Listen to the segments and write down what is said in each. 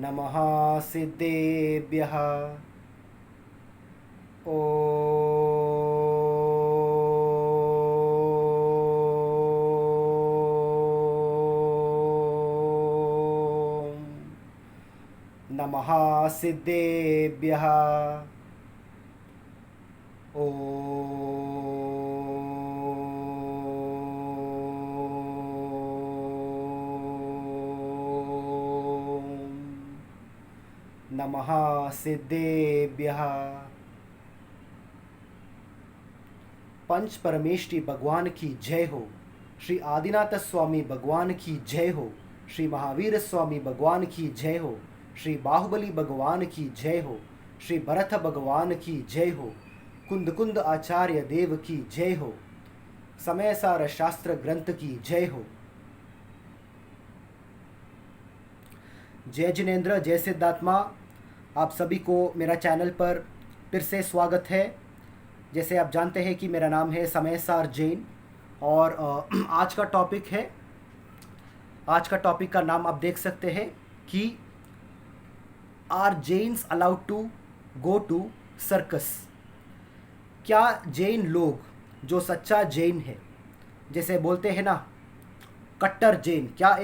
नमः सिद्धेभ्यः। ॐ नमः सिद्धेभ्यः। नमः सिद्धेभ्यः। पंच परमेष्टि भगवान की जय हो। श्री आदिनाथ स्वामी भगवान की जय हो। श्री महावीर स्वामी भगवान की जय हो। श्री बाहुबली भगवान की जय हो। श्री भरत भगवान की जय हो। कुंद कुंद आचार्य देव की जय हो। समय सार शास्त्र ग्रंथ की जय हो। जय जिनेन्द्र, जय सिद्धात्मा। आप सभी को मेरा चैनल पर फिर से स्वागत है। जैसे आप जानते हैं कि मेरा नाम है समय सार जैन और आज का टॉपिक का नाम आप देख सकते हैं कि are Jains allowed to go to circus. क्या जैन लोग, जो सच्चा जैन है, जैसे बोलते हैं ना कट्टर जैन, क्या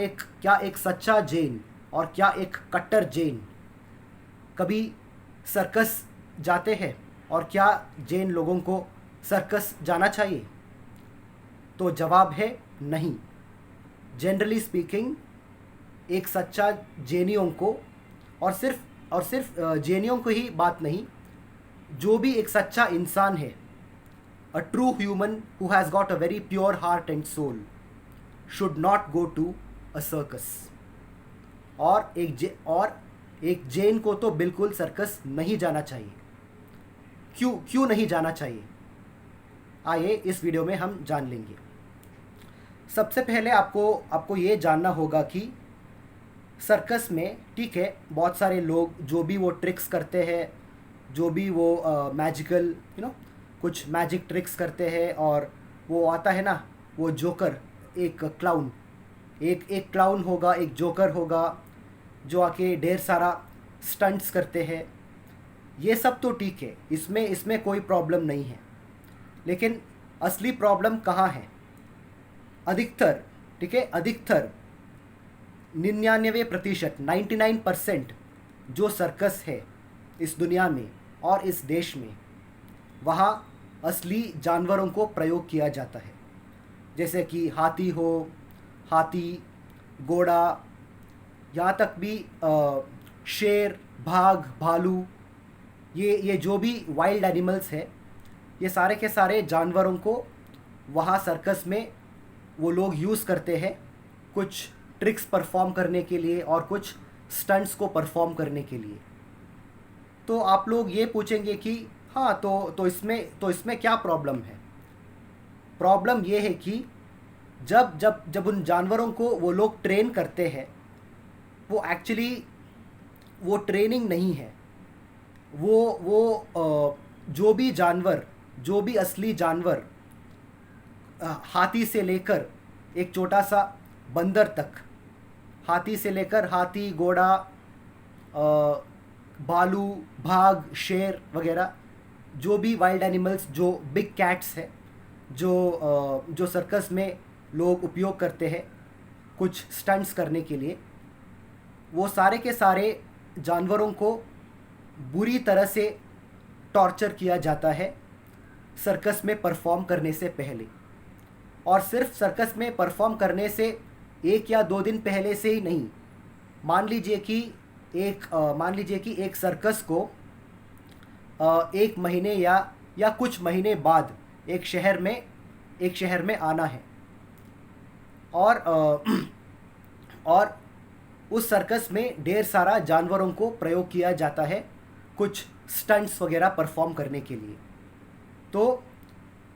एक सच्चा जैन और क्या एक कट्टर जैन कभी सर्कस जाते हैं? और क्या जैन लोगों को सर्कस जाना चाहिए? तो जवाब है नहीं। जनरली स्पीकिंग एक सच्चा जैनियों को, और सिर्फ जैनियों को ही बात नहीं, जो भी एक सच्चा इंसान है, a true human who has got a very pure heart and soul should not go to a circus. और एक जैन को तो बिल्कुल सर्कस नहीं जाना चाहिए। क्यों नहीं जाना चाहिए, आइए इस वीडियो में हम जान लेंगे। सबसे पहले आपको ये जानना होगा कि सर्कस में, ठीक है, बहुत सारे लोग जो भी वो ट्रिक्स करते हैं, जो भी वो मैजिकल कुछ मैजिक ट्रिक्स करते हैं, और वो आता है ना वो जोकर, एक क्लाउन, एक क्लाउन होगा, एक जोकर होगा जो आके ढेर सारा स्टंट्स करते हैं। ये सब तो ठीक है, इसमें कोई प्रॉब्लम नहीं है। लेकिन असली प्रॉब्लम कहाँ है? अधिकतर, ठीक है, अधिकतर 99% 99% जो सर्कस है इस दुनिया में और इस देश में, वहाँ असली जानवरों को प्रयोग किया जाता है। जैसे कि हाथी, घोड़ा, यहाँ तक भी शेर, बाघ, भालू, ये जो भी वाइल्ड एनिमल्स है, ये सारे के सारे जानवरों को वहाँ सर्कस में वो लोग यूज़ करते हैं कुछ ट्रिक्स परफॉर्म करने के लिए और कुछ स्टंट्स को परफॉर्म करने के लिए। तो आप लोग ये पूछेंगे कि हाँ, तो इसमें क्या प्रॉब्लम है? प्रॉब्लम ये है कि जब उन जानवरों को वो लोग ट्रेन करते हैं, वो एक्चुअली वो ट्रेनिंग नहीं है। जो भी असली जानवर, हाथी से लेकर एक छोटा सा बंदर तक, हाथी, घोड़ा, भालू, बाघ, शेर वगैरह, जो भी वाइल्ड एनिमल्स, जो बिग कैट्स है, जो सर्कस में लोग उपयोग करते हैं कुछ स्टंट्स करने के लिए, वो सारे के सारे जानवरों को बुरी तरह से टॉर्चर किया जाता है सर्कस में परफॉर्म करने से पहले। और सिर्फ सर्कस में परफॉर्म करने से 1 या 2 दिन पहले से ही नहीं। मान लीजिए कि एक सर्कस को 1 महीने या कुछ महीने बाद एक शहर में आना है, और उस सर्कस में ढेर सारा जानवरों को प्रयोग किया जाता है कुछ स्टंट्स वगैरह परफॉर्म करने के लिए। तो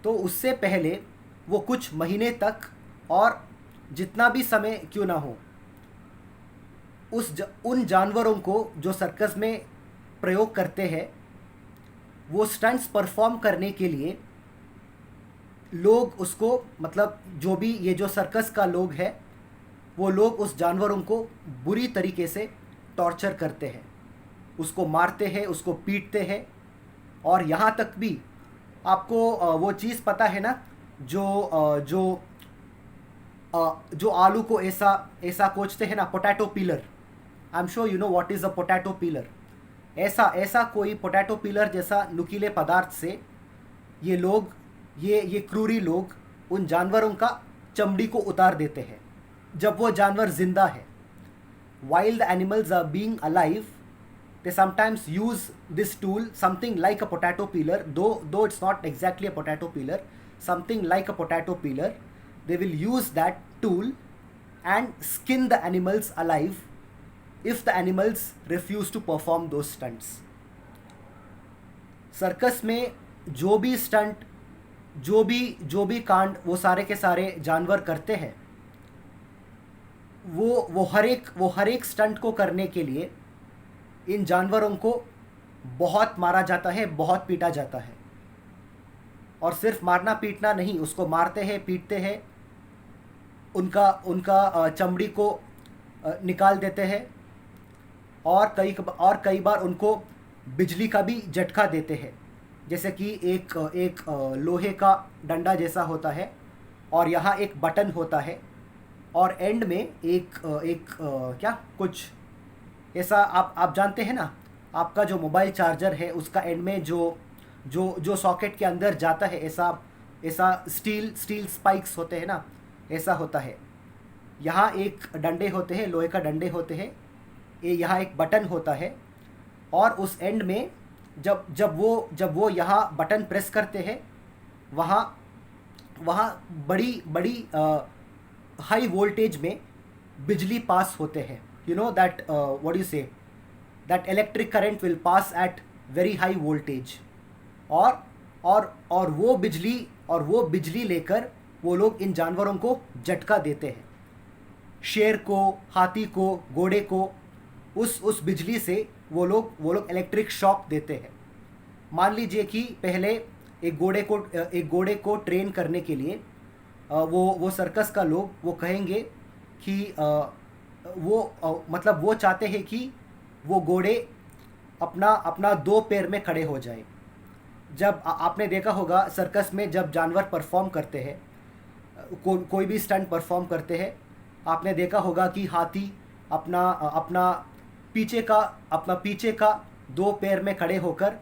उससे पहले वो कुछ महीने तक, और जितना भी समय क्यों ना हो, उन जानवरों को जो सर्कस में प्रयोग करते हैं, वो स्टंट्स परफॉर्म करने के लिए लोग उसको, मतलब जो भी ये जो सर्कस का लोग है, वो लोग उस जानवरों को बुरी तरीके से टॉर्चर करते हैं, उसको मारते हैं, उसको पीटते हैं। और यहाँ तक भी आपको वो चीज़ पता है ना, जो जो आलू को ऐसा ऐसा कोचते हैं ना, potato pillar. I am sure you know what is a potato pillar. ऐसा ऐसा कोई पोटैटो पीलर जैसा नुकीले पदार्थ से ये लोग, ये क्रूरी लोग उन जानवरों का चमड़ी को उतार देते हैं जब वो जानवर जिंदा है। While the animals are being alive, they sometimes use this tool, something like a potato peeler, though it's not exactly a potato peeler, something like a potato peeler. They will use that tool and skin the animals alive if the animals refuse to perform those stunts. Circus में जो भी stunt, जो भी कांड वो सारे के सारे जानवर करते हैं, वो हर एक स्टंट को करने के लिए इन जानवरों को बहुत मारा जाता है, बहुत पीटा जाता है। और सिर्फ मारना पीटना नहीं, उसको मारते हैं, पीटते हैं, उनका चमड़ी को निकाल देते हैं, और कई बार उनको बिजली का भी झटका देते हैं। जैसे कि एक लोहे का डंडा जैसा होता है और यहाँ एक बटन होता है, और एंड में एक क्या कुछ ऐसा, आप जानते हैं ना, आपका जो मोबाइल चार्जर है उसका एंड में जो सॉकेट के अंदर जाता है, ऐसा स्टील स्पाइक्स होते हैं ना, ऐसा होता है। यहाँ एक डंडे होते हैं, लोहे का डंडे होते हैं, यहाँ एक बटन होता है, और उस एंड में जब वो यहाँ बटन प्रेस करते हैं, वहाँ बड़ी हाई वोल्टेज में बिजली पास होते हैं। You know that what you say, that electric current will pass at very high voltage. और वो बिजली लेकर वो लोग इन जानवरों को झटका देते हैं। शेर को, हाथी को, घोड़े को उस बिजली से वो लोग इलेक्ट्रिक शॉक देते हैं। मान लीजिए कि पहले एक घोड़े को ट्रेन करने के लिए वो सर्कस का लोग वो कहेंगे कि मतलब वो चाहते हैं कि वो घोड़े अपना दो पैर में खड़े हो जाए। जब आपने देखा होगा सर्कस में जब जानवर परफॉर्म करते हैं, कोई भी स्टंट परफॉर्म करते हैं, आपने देखा होगा कि हाथी अपना पीछे का दो पैर में खड़े होकर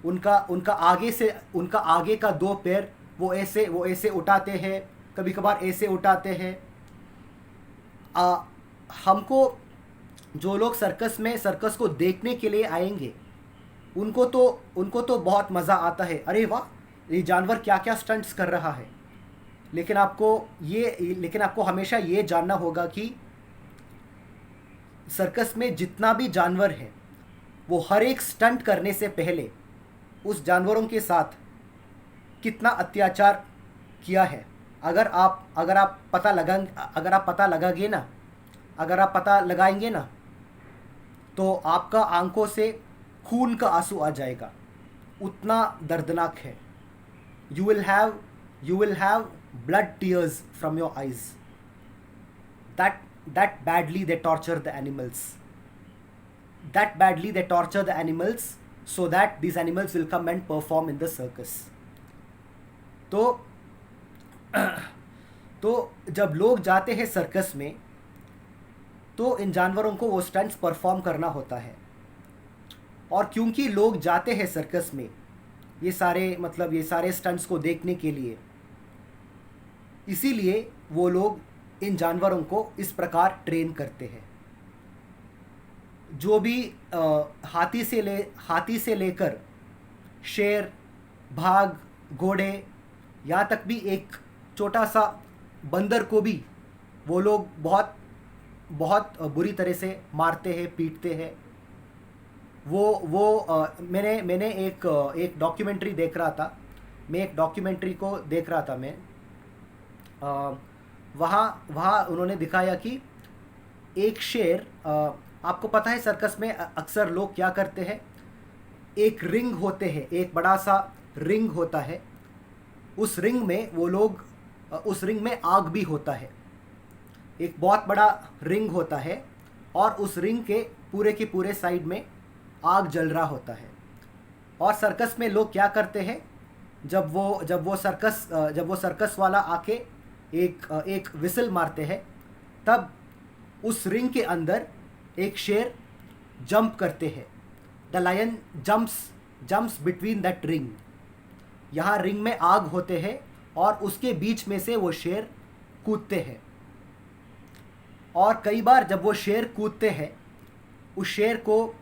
उनका आगे का दो पैर वो ऐसे उठाते हैं, कभी कभार ऐसे उठाते हैं। हमको जो लोग सर्कस को देखने के लिए आएंगे, उनको तो बहुत मज़ा आता है, अरे वाह ये जानवर क्या क्या स्टंट्स कर रहा है। लेकिन आपको हमेशा ये जानना होगा कि सर्कस में जितना भी जानवर है, वो हर एक स्टंट करने से पहले उस जानवरों के साथ कितना अत्याचार किया है। अगर आप पता लगाएंगे ना, तो आपका आंखों से खून का आंसू आ जाएगा, उतना दर्दनाक है। You will have blood tears from your eyes. That badly they torture the animals. That badly they torture the animals so that these animals will come and perform in the circus. तो जब लोग जाते हैं circus में, तो इन जानवरों को वो स्टंट्स परफॉर्म करना होता है। और क्योंकि लोग जाते हैं सर्कस में ये सारे स्टंट्स को देखने के लिए, इसीलिए वो लोग इन जानवरों को इस प्रकार ट्रेन करते हैं। जो भी हाथी से लेकर शेर, भाग, घोड़े, यहाँ तक भी एक छोटा सा बंदर को भी वो लोग बहुत बहुत बुरी तरह से मारते हैं, पीटते हैं। मैंने एक डॉक्यूमेंट्री देख रहा था। मैं वहाँ उन्होंने दिखाया कि एक शेर, आपको पता है सर्कस में अक्सर लोग क्या करते हैं, एक रिंग होते हैं, एक बड़ा सा रिंग होता है, उस रिंग में आग भी होता है। एक बहुत बड़ा रिंग होता है और उस रिंग के पूरे के पूरे साइड में आग जल रहा होता है। और सर्कस में लोग क्या करते हैं, जब वो सर्कस वाला आके एक विसल मारते हैं, तब उस रिंग के अंदर एक शेर जंप करते हैं। The lion jumps between that ring. यहाँ रिंग में आग होते हैं और उसके बीच में से वो शेर कूदते हैं। और कई बार जब वो शेर कूदते हैं, उस शेर को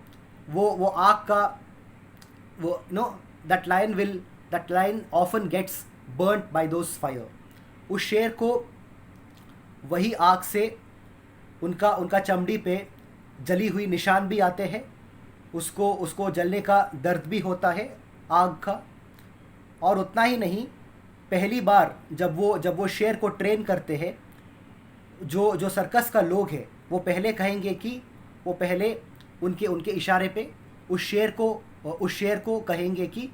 वो आग का वो that lion often gets burned by those fire. उस शेर को वही आग से उनका चमड़ी पे जली हुई निशान भी आते हैं, उसको जलने का दर्द भी होता है आग का। और उतना ही नहीं, पहली बार जब वो शेर को ट्रेन करते हैं, जो सर्कस का लोग हैं वो पहले कहेंगे कि वो पहले उनके इशारे पे उस शेर को कहेंगे कि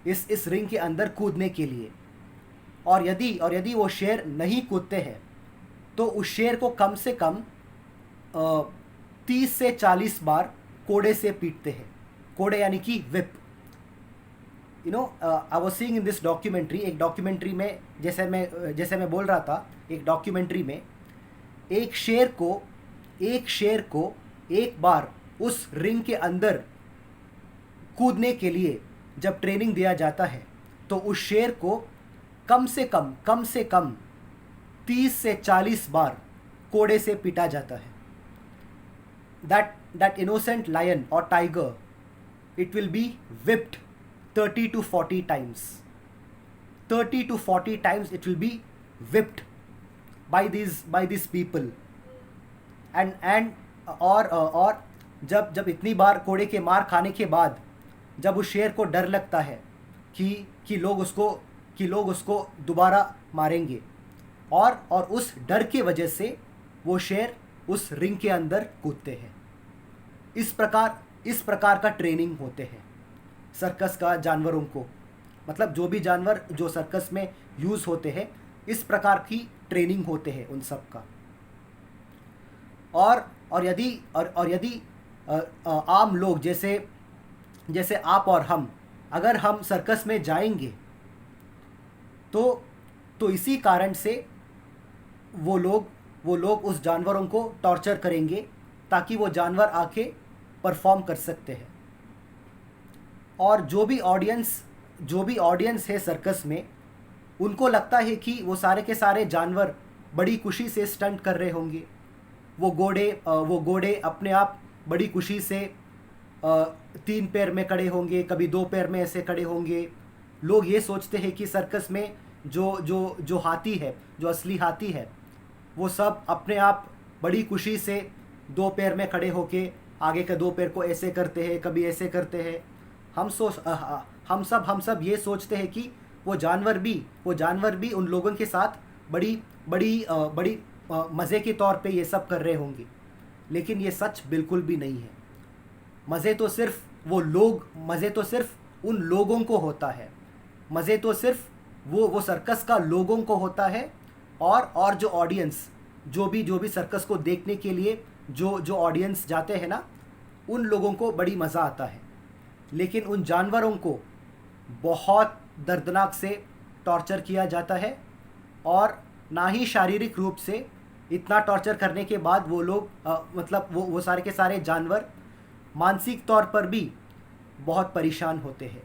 इस रिंग के अंदर कूदने के लिए। और यदि वो शेर नहीं कूदते हैं तो उस शेर को कम से कम 30 से 40 बार कोड़े से पीटते हैं। कोड़े यानी कि whip. I was seeing in this documentary, एक डॉक्यूमेंट्री में जैसे मैं बोल रहा था, एक डॉक्यूमेंट्री में एक शेर को एक बार उस रिंग के अंदर कूदने के लिए जब ट्रेनिंग दिया जाता है, तो उस शेर को कम से कम 30 से 40 बार कोड़े से पीटा जाता है। That innocent lion or tiger, it will be whipped 30 to 40 times. 30 to 40 times it will be whipped by these people. And और जब इतनी बार कोड़े के मार खाने के बाद जब उस शेर को डर लगता है कि लोग उसको दोबारा मारेंगे, और उस डर की वजह से वो शेर उस रिंग के अंदर कूदते हैं। इस प्रकार का ट्रेनिंग होते हैं सर्कस का जानवरों को। मतलब जो भी जानवर जो सर्कस में यूज़ होते हैं, इस प्रकार की ट्रेनिंग होते हैं उन सब का। और यदि आम लोग जैसे आप और हम, अगर हम सर्कस में जाएंगे तो इसी कारण से वो लोग उस जानवरों को टॉर्चर करेंगे ताकि वो जानवर आके परफॉर्म कर सकते हैं। और जो भी ऑडियंस है सर्कस में, उनको लगता है कि वो सारे के सारे जानवर बड़ी खुशी से स्टंट कर रहे होंगे। वो घोड़े अपने आप बड़ी खुशी से 3 पैर में खड़े होंगे, कभी 2 पैर में ऐसे खड़े होंगे। लोग ये सोचते हैं कि सर्कस में जो हाथी है, जो असली हाथी है, वो सब अपने आप बड़ी खुशी से 2 पैर में खड़े होके आगे के 2 पैर को ऐसे करते हैं, कभी ऐसे करते हैं। हम सब ये सोचते हैं कि वो जानवर भी उन लोगों के साथ बड़ी मज़े के तौर पे ये सब कर रहे होंगे। लेकिन ये सच बिल्कुल भी नहीं है। मज़े तो सिर्फ उन लोगों को होता है। मज़े तो सिर्फ वो सर्कस का लोगों को होता है। और जो ऑडियंस, जो भी सर्कस को देखने के लिए जो ऑडियंस जाते हैं ना, उन लोगों को बड़ी मज़ा आता है। लेकिन उन जानवरों को बहुत दर्दनाक से टॉर्चर किया जाता है। और ना ही शारीरिक रूप से, इतना टॉर्चर करने के बाद वो लोग मतलब वो सारे के सारे जानवर मानसिक तौर पर भी बहुत परेशान होते हैं।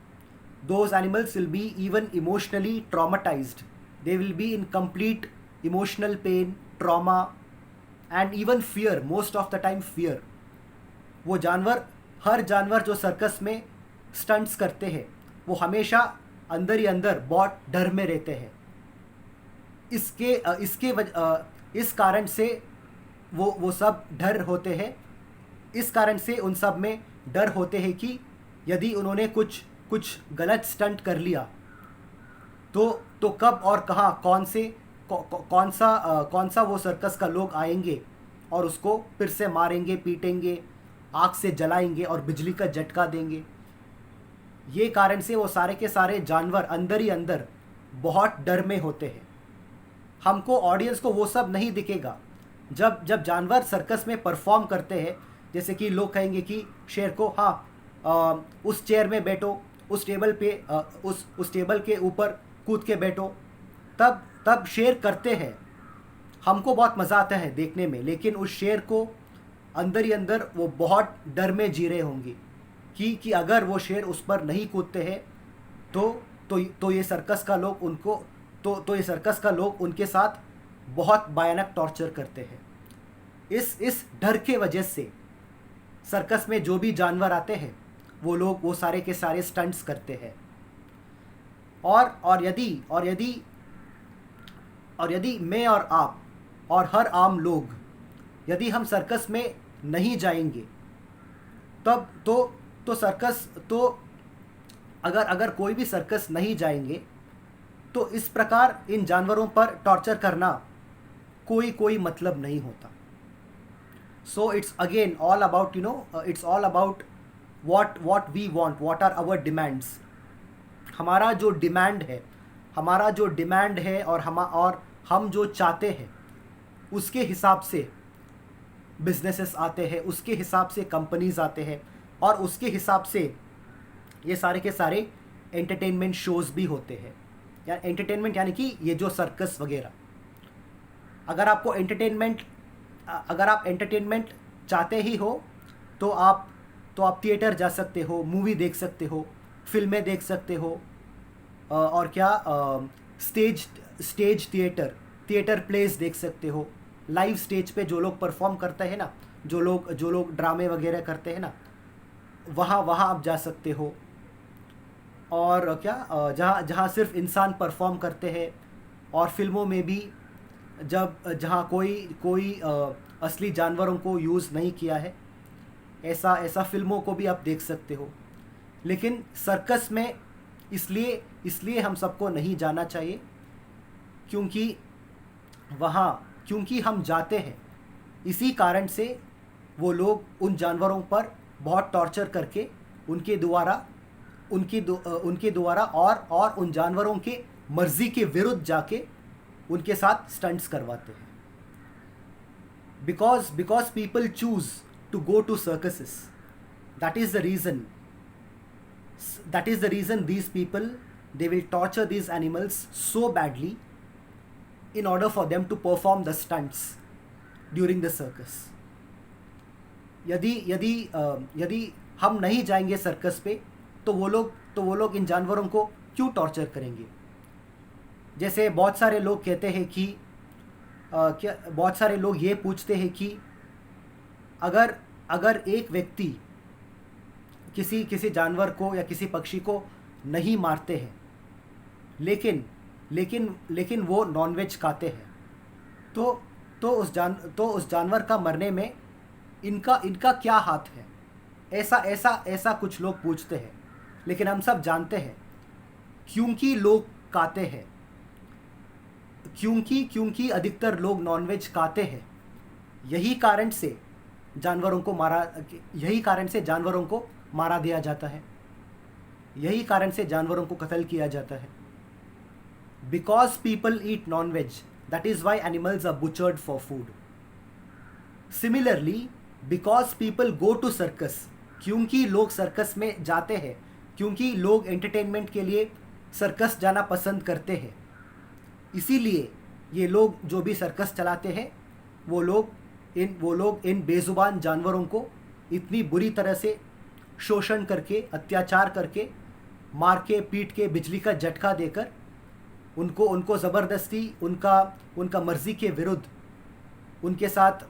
Those animals will be even emotionally traumatized. They will be in complete emotional pain, trauma and even fear, most of the time fear. वो हर जानवर जो सर्कस में स्टंट्स करते हैं, वो हमेशा अंदर ही अंदर बहुत डर में रहते हैं। इस कारण से वो सब डर होते हैं। इस कारण से उन सब में डर होते हैं कि यदि उन्होंने कुछ गलत स्टंट कर लिया तो कब और कहाँ कौन सा वो सर्कस का लोग आएंगे और उसको फिर से मारेंगे, पीटेंगे, आग से जलाएंगे और बिजली का झटका देंगे। ये कारण से वो सारे के सारे जानवर अंदर ही अंदर बहुत डर में होते हैं। हमको ऑडियंस को वो सब नहीं दिखेगा। जब जानवर सर्कस में परफॉर्म करते हैं, जैसे कि लोग कहेंगे कि शेर को उस चेयर में बैठो, उस टेबल पे उस टेबल के ऊपर कूद के बैठो, तब शेर करते हैं। हमको बहुत मज़ा आता है देखने में, लेकिन उस शेर को अंदर ही अंदर वो बहुत डर में जी रहे होंगे कि अगर वो शेर उस पर नहीं कूदते हैं तो ये सर्कस का लोग उनको तो ये सर्कस का लोग उनके साथ बहुत भयानक टॉर्चर करते हैं। इस डर के वजह से सर्कस में जो भी जानवर आते हैं वो सारे के सारे स्टंट्स करते हैं। और यदि मैं और आप और हर आम लोग यदि हम सर्कस में नहीं जाएंगे तब तो सर्कस तो अगर कोई भी सर्कस नहीं जाएंगे तो इस प्रकार इन जानवरों पर टॉर्चर करना कोई मतलब नहीं होता। So it's again all about it's all about what we want, what are our demands। हमारा जो डिमांड है और हम जो चाहते हैं उसके हिसाब से बिजनेसेस आते हैं, उसके हिसाब से कंपनीज आते हैं, और उसके हिसाब से ये सारे के सारे एंटरटेनमेंट शोज़ भी होते हैं। या एंटरटेनमेंट यानी कि ये जो सर्कस वगैरह, अगर आप एंटरटेनमेंट चाहते ही हो तो आप थिएटर जा सकते हो, मूवी देख सकते हो, फिल्में देख सकते हो, और क्या स्टेज थिएटर प्लेस देख सकते हो। लाइव स्टेज पे जो लोग परफॉर्म करते हैं ना, जो लोग ड्रामे वगैरह करते हैं ना, वहाँ आप जा सकते हो। और क्या जहाँ सिर्फ इंसान परफॉर्म करते हैं, और फिल्मों में भी जहाँ कोई असली जानवरों को यूज़ नहीं किया है, ऐसा फिल्मों को भी आप देख सकते हो। लेकिन सर्कस में इसलिए हम सबको नहीं जाना चाहिए क्योंकि हम जाते हैं, इसी कारण से वो लोग उन जानवरों पर बहुत टॉर्चर करके उनके द्वारा और उन जानवरों के मर्जी के विरुद्ध जाके उनके साथ स्टंट्स करवाते हैं। Because people choose to go to circuses. That is the reason these people, they will torture these animals so badly in order for them to perform the stunts during the circus. यदि हम नहीं जाएंगे circus पे तो वो लोग इन जानवरों को क्यों टॉर्चर करेंगे। जैसे बहुत सारे लोग कहते हैं कि बहुत सारे लोग ये पूछते हैं कि अगर एक व्यक्ति किसी जानवर को या किसी पक्षी को नहीं मारते हैं, लेकिन वो नॉनवेज खाते हैं, तो उस जानवर का मरने में इनका क्या हाथ है। ऐसा कुछ लोग पूछते हैं। लेकिन हम सब जानते हैं क्योंकि लोग खाते हैं, क्योंकि अधिकतर लोग नॉनवेज खाते हैं, यही कारण से जानवरों को मारा दिया जाता है, यही कारण से जानवरों को कत्ल किया जाता है। Because people eat non veg, that is why animals are butchered for food. Similarly because people go to circus, क्योंकि लोग सर्कस में जाते हैं, क्योंकि लोग एंटरटेनमेंट के लिए सर्कस जाना पसंद करते हैं, इसीलिए ये लोग जो भी सर्कस चलाते हैं वो लोग इन बेजुबान जानवरों को इतनी बुरी तरह से शोषण करके, अत्याचार करके, मार के, पीट के, बिजली का झटका देकर उनको ज़बरदस्ती उनका मर्ज़ी के विरुद्ध उनके साथ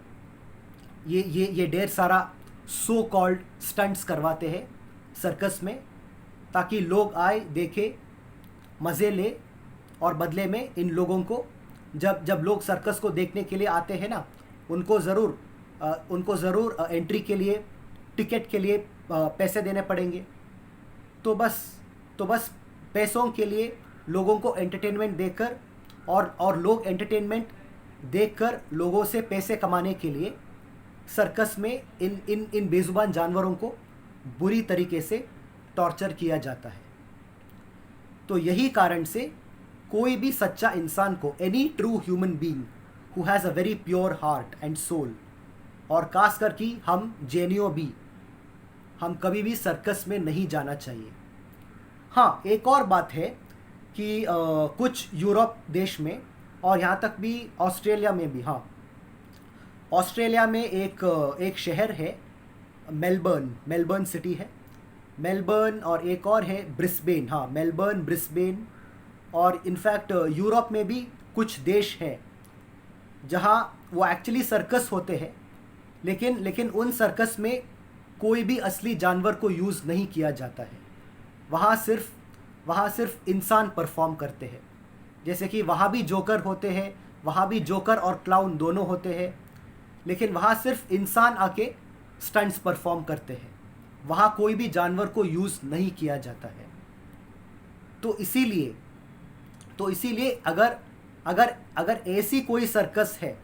ये ढेर सारा सो कॉल्ड स्टंट्स करवाते हैं सर्कस में, ताकि लोग आए, देखे, मज़े ले, और बदले में इन लोगों को जब लोग सर्कस को देखने के लिए आते हैं ना, उनको ज़रूर एंट्री के लिए, टिकट के लिए पैसे देने पड़ेंगे। तो बस पैसों के लिए लोगों को एंटरटेनमेंट देकर और लोग एंटरटेनमेंट देखकर लोगों से पैसे कमाने के लिए सर्कस में इन बेजुबान जानवरों को बुरी तरीके से टॉर्चर किया जाता है। तो यही कारण से कोई भी सच्चा इंसान को, any true human being who has a very pure heart and soul, और खास कर कि हम जेनियो भी, हम कभी भी सर्कस में नहीं जाना चाहिए। हाँ, एक और बात है कि कुछ यूरोप देश में और यहाँ तक भी ऑस्ट्रेलिया में भी, हाँ, ऑस्ट्रेलिया में एक शहर है मेलबर्न सिटी है, मेलबर्न, और एक और है ब्रिस्बेन। हाँ, मेलबर्न, ब्रिस्बेन, और इनफैक्ट यूरोप में भी कुछ देश हैं जहाँ वो एक्चुअली सर्कस होते हैं, लेकिन उन सर्कस में कोई भी असली जानवर को यूज़ नहीं किया जाता है। वहाँ सिर्फ इंसान परफॉर्म करते हैं। जैसे कि वहाँ भी जोकर होते हैं, वहाँ भी जोकर और क्लाउन दोनों होते हैं, लेकिन वहाँ सिर्फ इंसान आके स्टंट्स परफॉर्म करते हैं। वहाँ कोई भी जानवर को यूज़ नहीं किया जाता है। तो इसीलिए अगर ऐसी कोई सर्कस है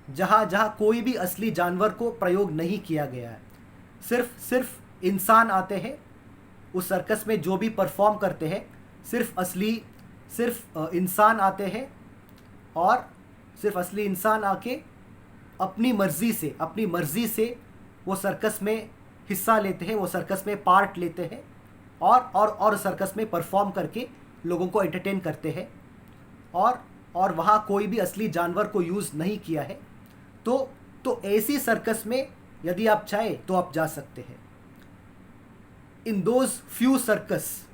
जहाँ कोई भी असली जानवर को प्रयोग नहीं किया गया है, सिर्फ इंसान आते हैं उस सर्कस में, जो भी परफॉर्म करते हैं सिर्फ इंसान आते हैं, और सिर्फ असली इंसान आके अपनी मर्ज़ी से वो सर्कस में हिस्सा लेते हैं, वो सर्कस में पार्ट लेते हैं, और सर्कस में परफॉर्म करके लोगों को एंटरटेन करते हैं, और वहाँ कोई भी असली जानवर को यूज़ नहीं किया है। तो ऐसी सर्कस में यदि आप चाहे तो आप जा सकते हैं। इन दोज फ्यू सर्कस,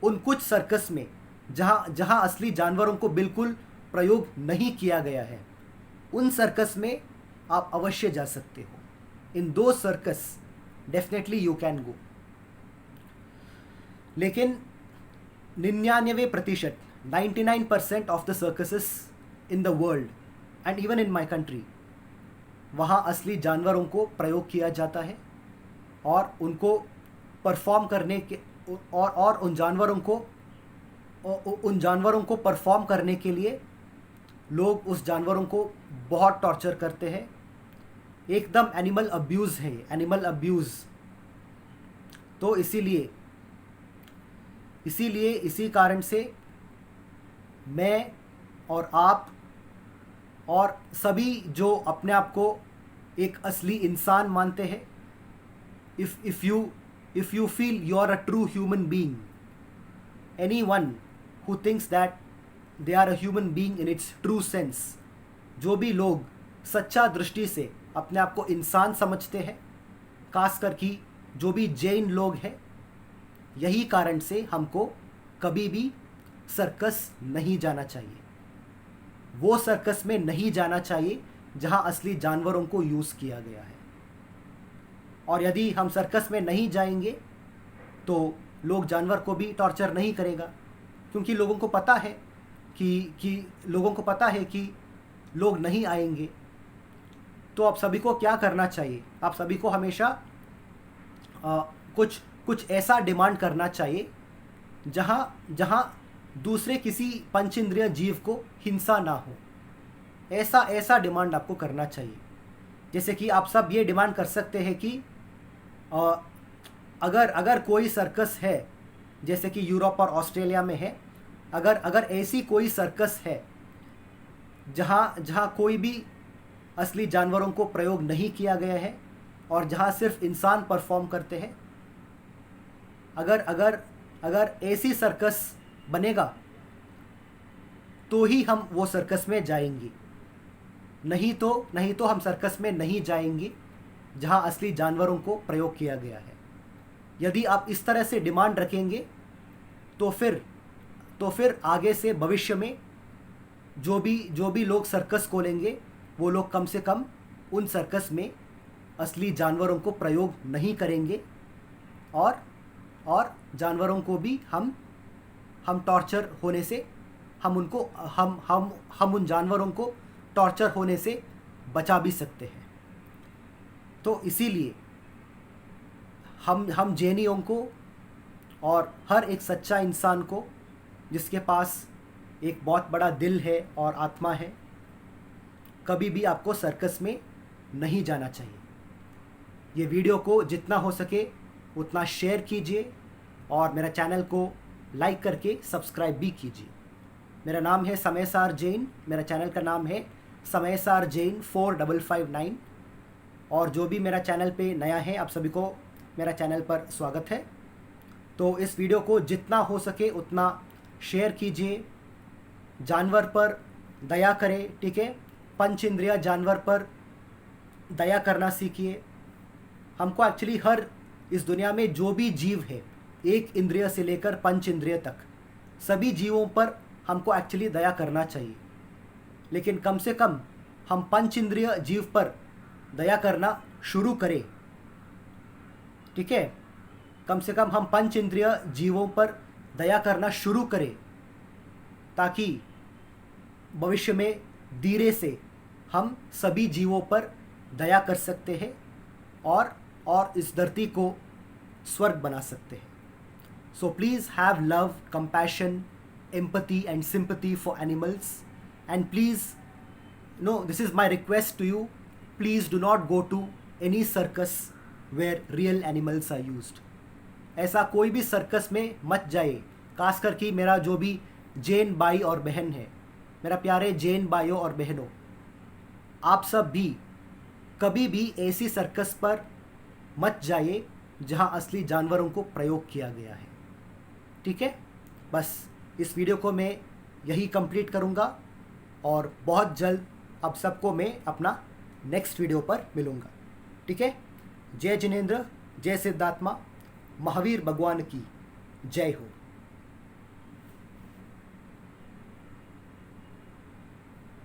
उन कुछ सर्कस में जहाँ असली जानवरों को बिल्कुल प्रयोग नहीं किया गया है, उन सर्कस में आप अवश्य जा सकते हो। इन दो circus definitely you can go. लेकिन 99%, 99% of the circuses in the world and even in my country, वहाँ असली जानवरों को प्रयोग किया जाता है, और उनको परफॉर्म करने के और उन जानवरों को परफॉर्म करने के लिए लोग उस जानवरों को बहुत टॉर्चर करते हैं। एकदम एनिमल अब्यूज़ है, एनिमल अब्यूज़। तो इसी कारण से मैं और आप और सभी जो अपने आप को एक असली इंसान मानते हैं, if you feel you are a true human being, anyone who thinks that they are a human being in its true sense, जो भी लोग सच्चा दृष्टि से अपने आप को इंसान समझते हैं, खासकर कि जो भी जैन लोग हैं, यही कारण से हमको कभी भी सर्कस नहीं जाना चाहिए। वो सर्कस में नहीं जाना चाहिए जहां असली जानवरों को यूज़ किया गया है। और यदि हम सर्कस में नहीं जाएंगे तो लोग जानवर को भी टॉर्चर नहीं करेगा, क्योंकि लोगों को पता है कि लोग नहीं आएंगे। तो आप सभी को क्या करना चाहिए? आप सभी को हमेशा कुछ ऐसा डिमांड करना चाहिए जहाँ दूसरे किसी पंचेंद्रिय जीव को हिंसा ना हो। ऐसा डिमांड आपको करना चाहिए। जैसे कि आप सब ये डिमांड कर सकते हैं कि अगर कोई सर्कस है, जैसे कि यूरोप और ऑस्ट्रेलिया में है, अगर ऐसी कोई सर्कस है जहाँ कोई भी असली जानवरों को प्रयोग नहीं किया गया है और जहाँ सिर्फ इंसान परफॉर्म करते हैं, अगर ऐसी सर्कस बनेगा तो ही हम वो सर्कस में जाएंगे, नहीं तो हम सर्कस में नहीं जाएंगे जहाँ असली जानवरों को प्रयोग किया गया है। यदि आप इस तरह से डिमांड रखेंगे तो फिर आगे से भविष्य में जो भी लोग सर्कस खोलेंगे, वो लोग कम से कम उन सर्कस में असली जानवरों को प्रयोग नहीं करेंगे, और जानवरों को भी हम टॉर्चर होने से हम उन जानवरों को टॉर्चर होने से बचा भी सकते हैं। तो इसीलिए हम जैनियों को और हर एक सच्चा इंसान को जिसके पास एक बहुत बड़ा दिल है और आत्मा है, कभी भी आपको सर्कस में नहीं जाना चाहिए। ये वीडियो को जितना हो सके उतना शेयर कीजिए और मेरा चैनल को लाइक करके सब्सक्राइब भी कीजिए। मेरा नाम है समय सार जैन, मेरा चैनल का नाम है समय सार जैन 4559। और जो भी मेरा चैनल पे नया है, आप सभी को मेरा चैनल पर स्वागत है। तो इस वीडियो को जितना हो सके उतना शेयर कीजिए, जानवर पर दया करें, ठीक है। पंच इंद्रिय जानवर पर दया करना सीखिए। हमको एक्चुअली हर इस दुनिया में जो भी जीव है, एक इंद्रिय से लेकर पंच इंद्रिय तक, सभी जीवों पर हमको एक्चुअली दया करना चाहिए। लेकिन कम से कम हम पंच इंद्रिय जीव पर दया करना शुरू करें, ठीक है। कम से कम हम पंच इंद्रिय जीवों पर दया करना शुरू करें, ताकि भविष्य में धीरे से हम सभी जीवों पर दया कर सकते हैं और इस धरती को स्वर्ग बना सकते हैं। So please have love, compassion, empathy and sympathy for animals, and please, this is my request to you, please do not go to any circus where real animals are used. ऐसा कोई भी सर्कस में मत जाइए, खासकर कि मेरा जो भी जैन भाई और बहन है, मेरा प्यारे जैन भाइयों और बहनों, आप सब भी कभी भी ऐसी सर्कस पर मत जाइए जहां असली जानवरों को प्रयोग किया गया है, ठीक है। बस इस वीडियो को मैं यही कंप्लीट करूंगा और बहुत जल्द आप सबको मैं अपना नेक्स्ट वीडियो पर मिलूंगा, ठीक है। जय जिनेंद्र, जय सिद्धात्मा, महावीर भगवान की जय हो।